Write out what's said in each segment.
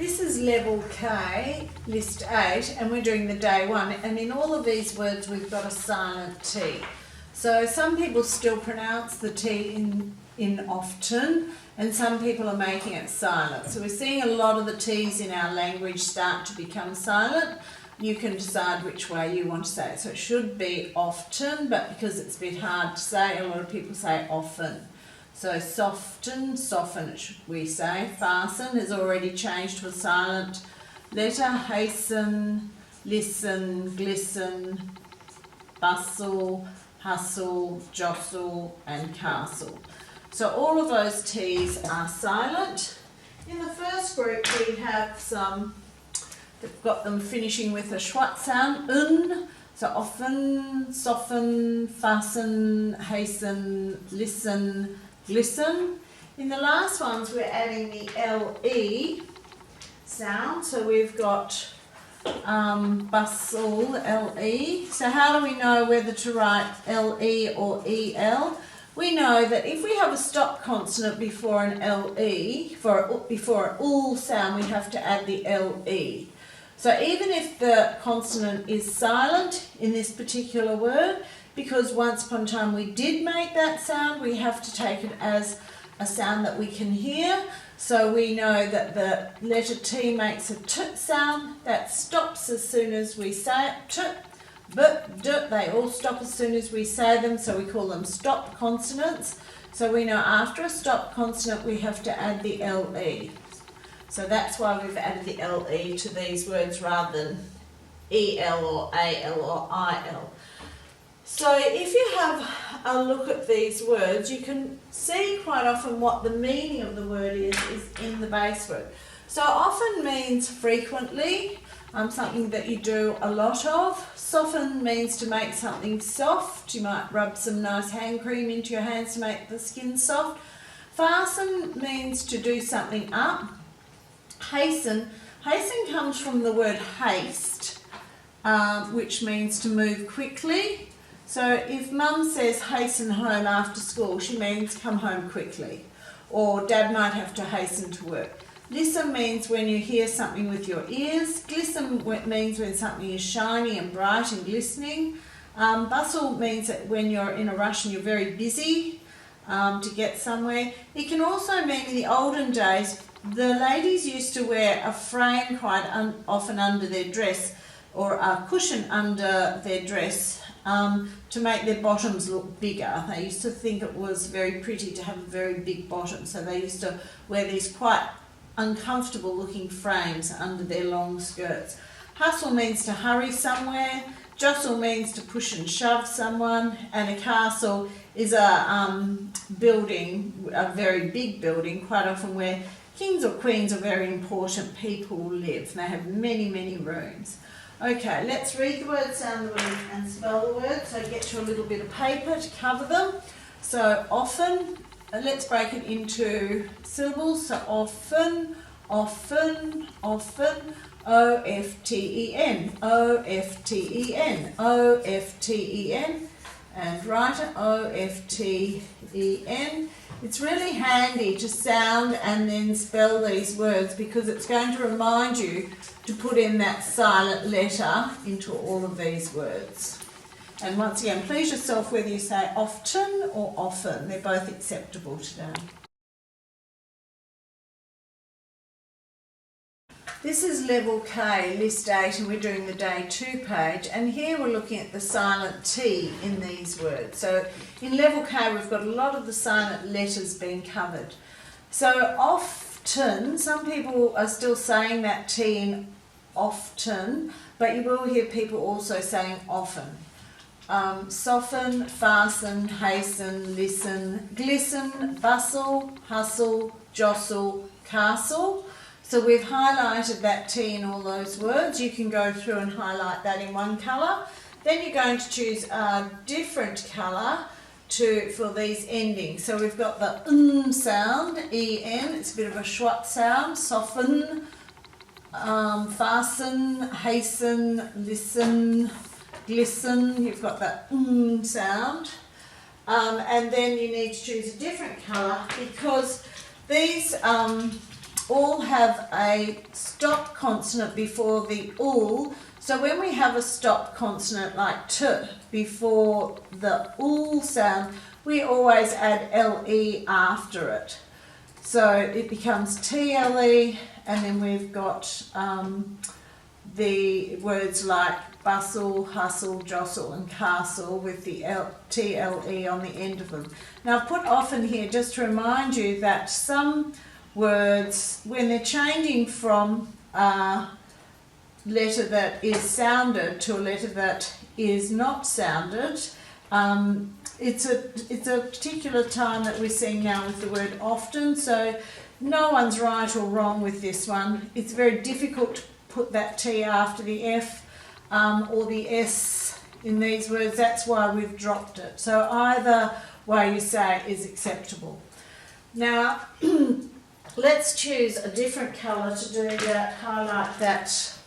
This is level K, list 8, and we're doing the day 1. And in all of these words, we've got a silent T. So some people still pronounce the T in often, and some people are making it silent. So we're seeing a lot of the T's in our language start to become silent. You can decide which way you want to say it. So it should be often, but because it's a bit hard to say, a lot of people say often. So soften, soften, we say. Fasten has already changed to a silent letter. Hasten, listen, glisten, bustle, hustle, jostle, and castle. So all of those T's are silent. In the first group, we have some, we've got them finishing with a schwat sound, So often, soften, fasten, hasten, listen, glisten. In the last ones, we're adding the LE sound. So we've got bustle, LE. So how do we know whether to write LE or EL? We know that if we have a stop consonant before an LE, before an UL sound, we have to add the LE. So even if the consonant is silent in this particular word, because once upon a time we did make that sound, we have to take it as a sound that we can hear. So we know that the letter T makes a T sound that stops as soon as we say it. T, B, D, they all stop as soon as we say them, so we call them stop consonants. So we know after a stop consonant we have to add the LE. So that's why we've added the LE to these words rather than EL or AL or IL. So if you have a look at these words, you can see quite often what the meaning of the word is in the base word. So often means frequently, something that you do a lot of. Soften means to make something soft. You might rub some nice hand cream into your hands to make the skin soft. Fasten means to do something up. Hasten comes from the word haste, which means to move quickly. So if mum says hasten home after school, she means come home quickly. Or dad might have to hasten to work. Listen means when you hear something with your ears. Glisten means when something is shiny and bright and glistening. Bustle means that when you're in a rush and you're very busy to get somewhere. It can also mean in the olden days, the ladies used to wear a frame quite often under their dress, or a cushion under their dress, to make their bottoms look bigger. They used to think it was very pretty to have a very big bottom, so they used to wear these quite uncomfortable looking frames under their long skirts. Hustle means to hurry somewhere. Jostle means to push and shove someone. And a castle is a building, a very big building, quite often where kings or queens or very important people live. And they have many, many rooms. Okay, let's read the word, sound the word, and spell the word. So get you a little bit of paper to cover them. So often, let's break it into syllables. So often, often, often, O-F-T-E-N, O-F-T-E-N, O-F-T-E-N, and write it, O-F-T-E-N. It's really handy to sound and then spell these words because it's going to remind you to put in that silent letter into all of these words. And once again, please yourself whether you say often or often. They're both acceptable today. This is level K, list 8, and we're doing the day 2 page. And here we're looking at the silent T in these words. So in level K, we've got a lot of the silent letters being covered. So often, some people are still saying that T in often, but you will hear people also saying often. Soften, fasten, hasten, listen, glisten, bustle, hustle, jostle, castle. So we've highlighted that T in all those words. You can go through and highlight that in one colour. Then you're going to choose a different colour for these endings. So we've got the sound, E-N, it's a bit of a schwat sound. Soften, fasten, hasten, listen, glisten. You've got that sound. And then you need to choose a different colour because these all have a stop consonant before the ul. So when we have a stop consonant like t before the ul sound, we always add le after it. So it becomes tle, and then we've got the words like bustle, hustle, jostle and castle with the tle on the end of them. Now I've put often here just to remind you that some words, when they're changing from a letter that is sounded to a letter that is not sounded, it's a particular time that we're seeing now with the word often, so no one's right or wrong with this one. It's very difficult to put that T after the F or the S in these words. That's why we've dropped it. So either way you say it is acceptable. Now let's choose a different colour to do that, highlight that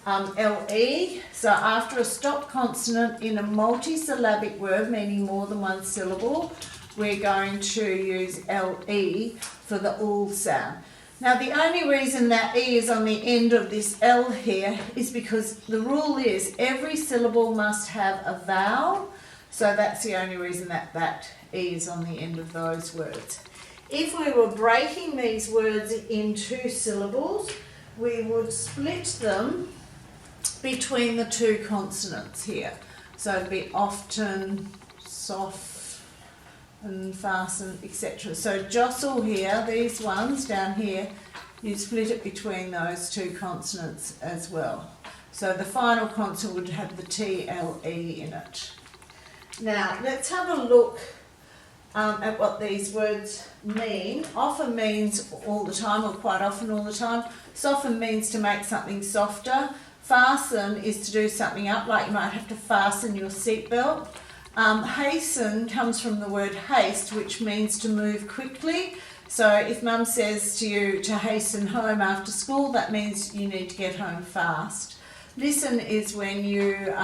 LE. So after a stop consonant in a multisyllabic word, meaning more than one syllable, we're going to use LE for the ul sound. Now the only reason that E is on the end of this L here is because the rule is every syllable must have a vowel, so that's the only reason that that E is on the end of those words. If we were breaking these words into syllables, we would split them between the two consonants here. So it'd be often, soft and fasten, etc. So jostle here, these ones down here, you split it between those two consonants as well. So the final consonant would have the TLE in it. Now let's have a look at what these words mean. Often means all the time, or quite often all the time. Soften means to make something softer. Fasten is to do something up, like you might have to fasten your seatbelt. Hasten comes from the word haste, which means to move quickly. So if mum says to you to hasten home after school, that means you need to get home fast. Listen is when you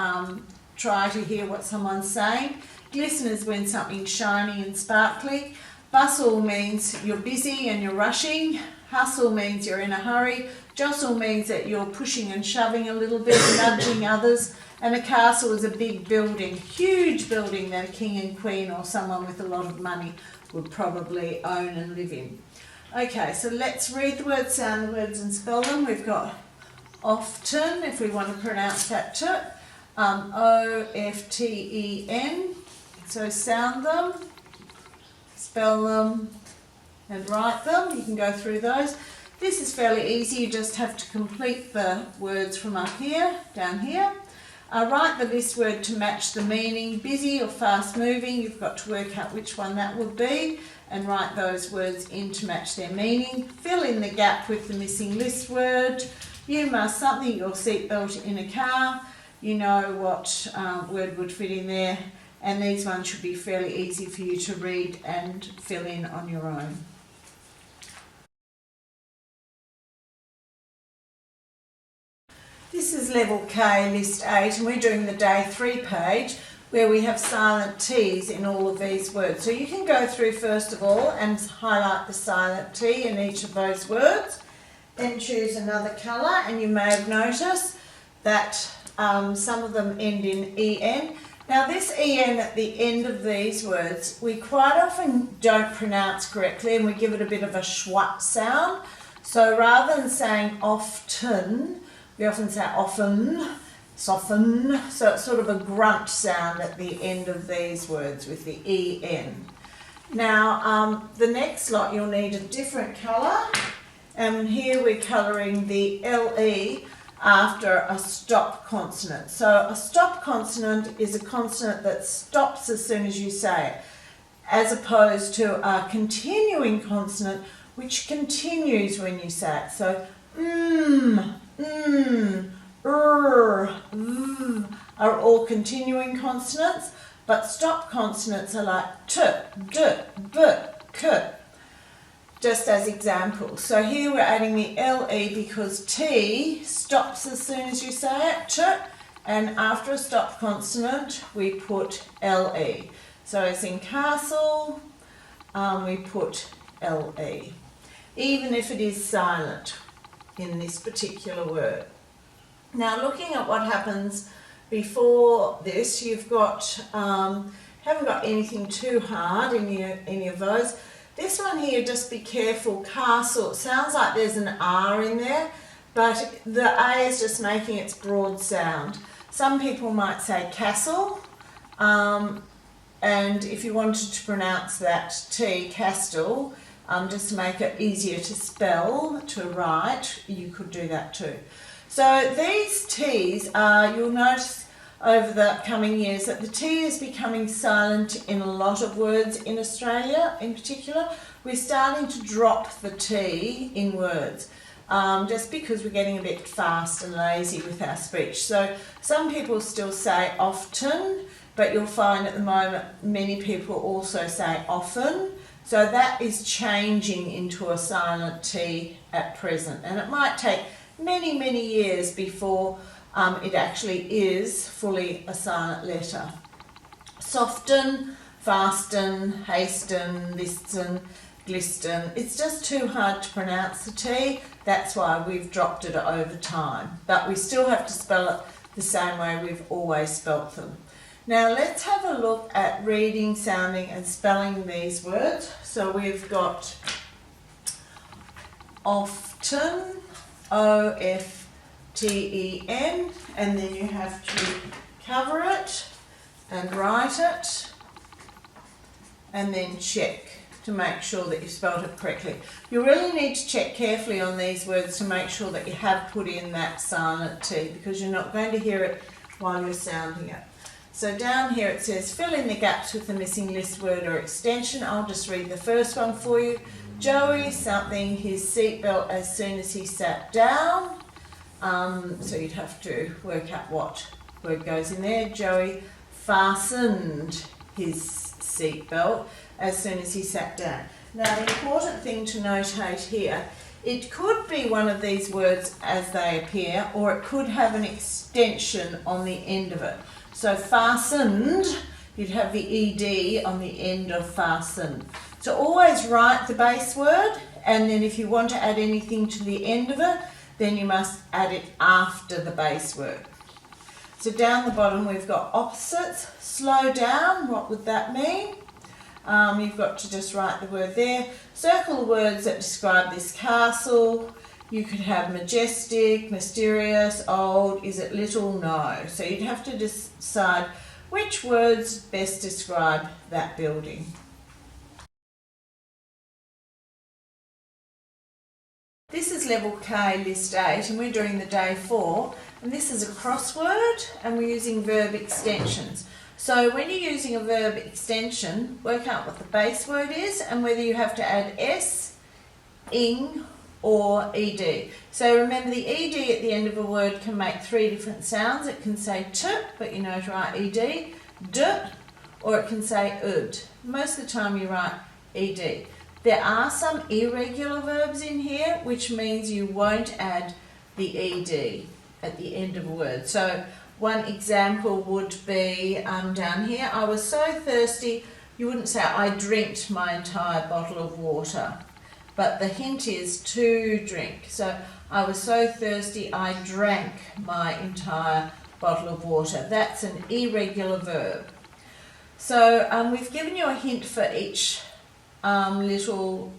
try to hear what someone's saying. Glisten is when something's shiny and sparkly. Bustle means you're busy and you're rushing. Hustle means you're in a hurry. Jostle means that you're pushing and shoving a little bit, nudging others. And a castle is a big building, huge building that a king and queen or someone with a lot of money would probably own and live in. Okay, so let's read the words, sound the words and spell them. We've got often, if we want to pronounce that too, O-F-T-E-N. So sound them, spell them and write them. You can go through those. This is fairly easy, you just have to complete the words from up here, down here. Write the list word to match the meaning. Busy or fast moving, you've got to work out which one that would be and write those words in to match their meaning. Fill in the gap with the missing list word. You must something, your seatbelt in a car. You know what word would fit in there, and these ones should be fairly easy for you to read and fill in on your own. This is level K, list 8, and we're doing the day 3 page where we have silent T's in all of these words. So you can go through first of all and highlight the silent T in each of those words, then choose another colour, and you may have noticed that some of them end in EN. Now this EN at the end of these words, we quite often don't pronounce correctly and we give it a bit of a schwat sound. So rather than saying often, we often say often, soften, so it's sort of a grunt sound at the end of these words with the EN. Now the next lot you'll need a different colour, and here we're colouring the LE after a stop consonant. So a stop consonant is a consonant that stops as soon as you say it, as opposed to a continuing consonant which continues when you say it. So are all continuing consonants, but stop consonants are like t, d, b, k, just as examples. So here we're adding the LE because T stops as soon as you say it, t, and after a stop consonant we put LE. So as in castle, we put LE. even if it is silent in this particular word. Now, looking at what happens before this, you've got, haven't got anything too hard in any of those. This one here, just be careful, castle. It sounds like there's an R in there, but the A is just making its broad sound. Some people might say castle, and if you wanted to pronounce that T, castle, just to make it easier to spell, to write, you could do that too. So these T's are, you'll notice over the coming years that the T is becoming silent in a lot of words in Australia in particular. We're starting to drop the T in words just because we're getting a bit fast and lazy with our speech. So some people still say often, but you'll find at the moment many people also say often. So that is changing into a silent T at present, and it might take many, many years before it actually is fully a silent letter. Soften, fasten, hasten, listen, glisten. It's just too hard to pronounce the T. That's why we've dropped it over time. But we still have to spell it the same way we've always spelt them. Now let's have a look at reading, sounding and spelling these words. So we've got often, O-F-T-E-N, and then you have to cover it and write it and then check to make sure that you've spelled it correctly. You really need to check carefully on these words to make sure that you have put in that silent T, because you're not going to hear it while you're sounding it. So down here it says fill in the gaps with the missing list word or extension. I'll just read the first one for you. Joey something his seatbelt as soon as he sat down. So you'd have to work out what word goes in there. Joey fastened his seatbelt as soon as he sat down. Now the important thing to notate here, it could be one of these words as they appear, or it could have an extension on the end of it. So fastened, you'd have the ED on the end of fastened. So always write the base word, and then if you want to add anything to the end of it, then you must add it after the base word. So down the bottom we've got opposites. Slow down, what would that mean? You've got to just write the word there. Circle the words that describe this castle. You could have majestic, mysterious, old, is it little? No. So you'd have to decide which words best describe that building. This is level K, list 8, and we're doing the day 4. And this is a crossword, and we're using verb extensions. So when you're using a verb extension, work out what the base word is and whether you have to add s, ing, or ed. So remember, the ed at the end of a word can make 3 different sounds. It can say t, but you know to write ed, d, or it can say ud. Most of the time you write ed. There are some irregular verbs in here, which means you won't add the ed at the end of a word. So one example would be down here, I was so thirsty. You wouldn't say I drinked my entire bottle of water, but the hint is to drink. So I was so thirsty I drank my entire bottle of water. That's an irregular verb. So we've given you a hint for each little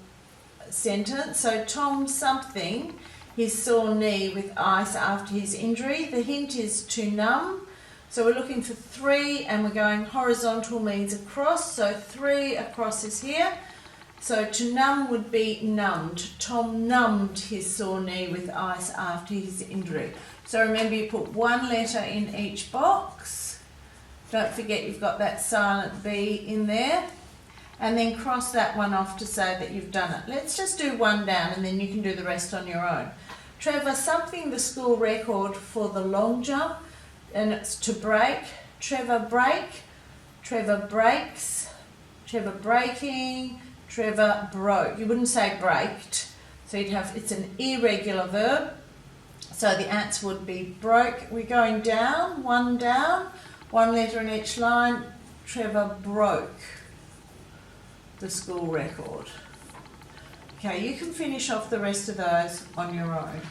sentence. So Tom something his sore knee with ice after his injury. The hint is to numb. So we're looking for 3 and we're going horizontal means across. So 3 across is here. So to numb would be numbed. Tom numbed his sore knee with ice after his injury. So remember, you put 1 letter in each box. Don't forget you've got that silent B in there. And then cross that one off to say that you've done it. Let's just do 1 down and then you can do the rest on your own. Trevor something the school record for the long jump, and it's to break. Trevor break, Trevor breaks, Trevor breaking, Trevor broke. You wouldn't say braked, so you'd have, it's an irregular verb. So the answer would be broke. We're going down, 1 down, 1 letter in each line. Trevor broke the school record. Okay, you can finish off the rest of those on your own.